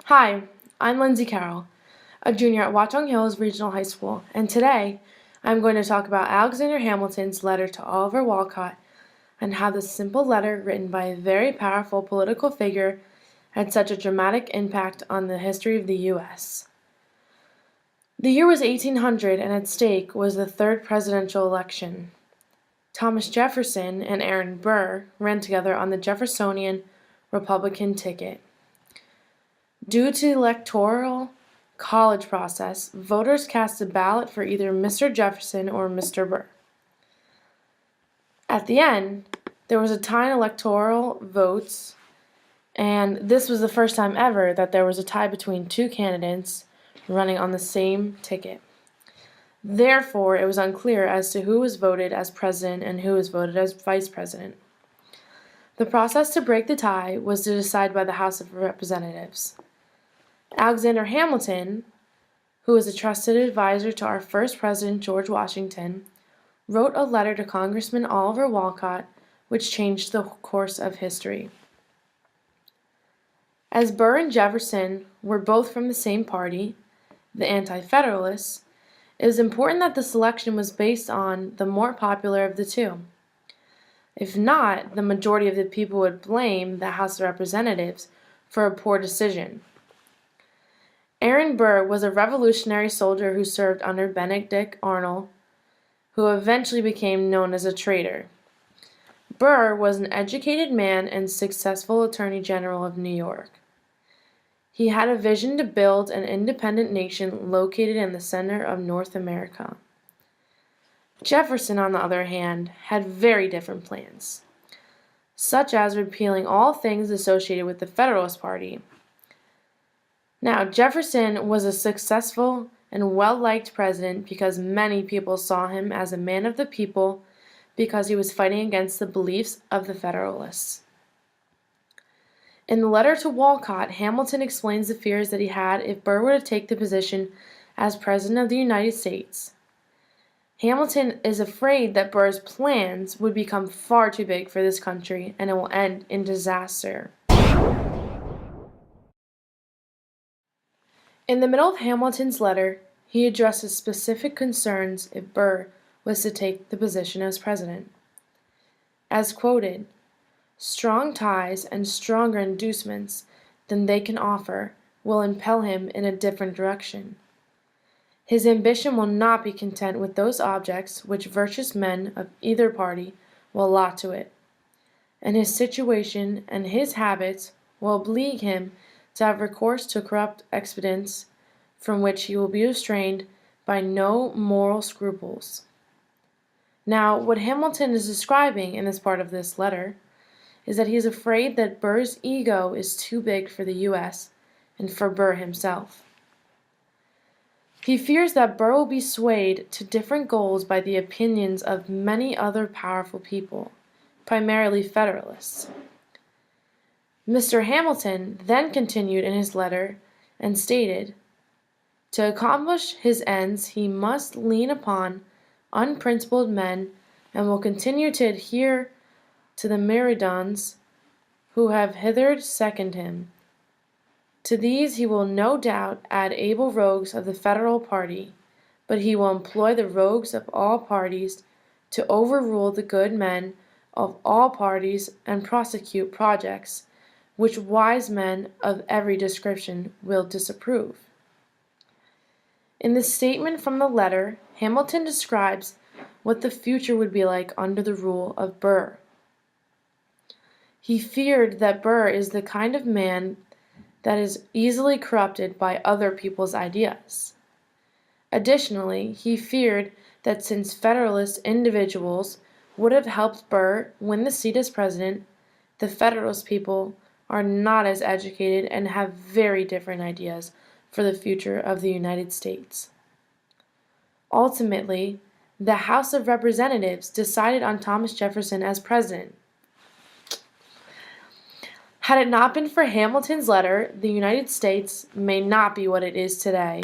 Hi, I'm Lindsay Carroll, a junior at Watchung Hills Regional High School, and today I'm going to talk about Alexander Hamilton's letter to Oliver Wolcott and how this simple letter written by a very powerful political figure had such a dramatic impact on the history of the U.S. The year was 1800 and at stake was the third presidential election. Thomas Jefferson and Aaron Burr ran together on the Jeffersonian Republican ticket. Due to the Electoral College process, voters cast a ballot for either Mr. Jefferson or Mr. Burr. At the end, there was a tie in electoral votes, and this was the first time ever that there was a tie between two candidates running on the same ticket. Therefore, it was unclear as to who was voted as president and who was voted as vice president. The process to break the tie was to decide by the House of Representatives. Alexander Hamilton, who was a trusted advisor to our first president, George Washington, wrote a letter to Congressman Oliver Wolcott, which changed the course of history. As Burr and Jefferson were both from the same party, the Anti-Federalists, it was important that the selection was based on the more popular of the two. If not, the majority of the people would blame the House of Representatives for a poor decision. Aaron Burr was a Revolutionary soldier who served under Benedict Arnold, who eventually became known as a traitor. Burr was an educated man and successful Attorney General of New York. He had a vision to build an independent nation located in the center of North America. Jefferson, on the other hand, had very different plans, such as repealing all things associated with the Federalist Party. Now, Jefferson was a successful and well-liked president because many people saw him as a man of the people because he was fighting against the beliefs of the Federalists. In the letter to Wolcott, Hamilton explains the fears that he had if Burr were to take the position as President of the United States. Hamilton is afraid that Burr's plans would become far too big for this country and it will end in disaster. In the middle of Hamilton's letter, he addresses specific concerns if Burr was to take the position as president. As quoted, "Strong ties and stronger inducements than they can offer will impel him in a different direction. His ambition will not be content with those objects which virtuous men of either party will allot to it, and his situation and his habits will oblige him to have recourse to corrupt expedients from which he will be restrained by no moral scruples." Now, what Hamilton is describing in this part of this letter is that he is afraid that Burr's ego is too big for the U.S. and for Burr himself. He fears that Burr will be swayed to different goals by the opinions of many other powerful people, primarily Federalists. Mr. Hamilton then continued in his letter and stated, "To accomplish his ends he must lean upon unprincipled men and will continue to adhere to the myrmidons who have hitherto seconded him. To these he will no doubt add able rogues of the Federal party, but he will employ the rogues of all parties to overrule the good men of all parties and prosecute projects which wise men of every description will disapprove." In the statement from the letter, Hamilton describes what the future would be like under the rule of Burr. He feared that Burr is the kind of man that is easily corrupted by other people's ideas. Additionally, he feared that since Federalist individuals would have helped Burr win the seat as president, the Federalist people are not as educated and have very different ideas for the future of the United States. Ultimately, the House of Representatives decided on Thomas Jefferson as president. Had it not been for Hamilton's letter, the United States may not be what it is today.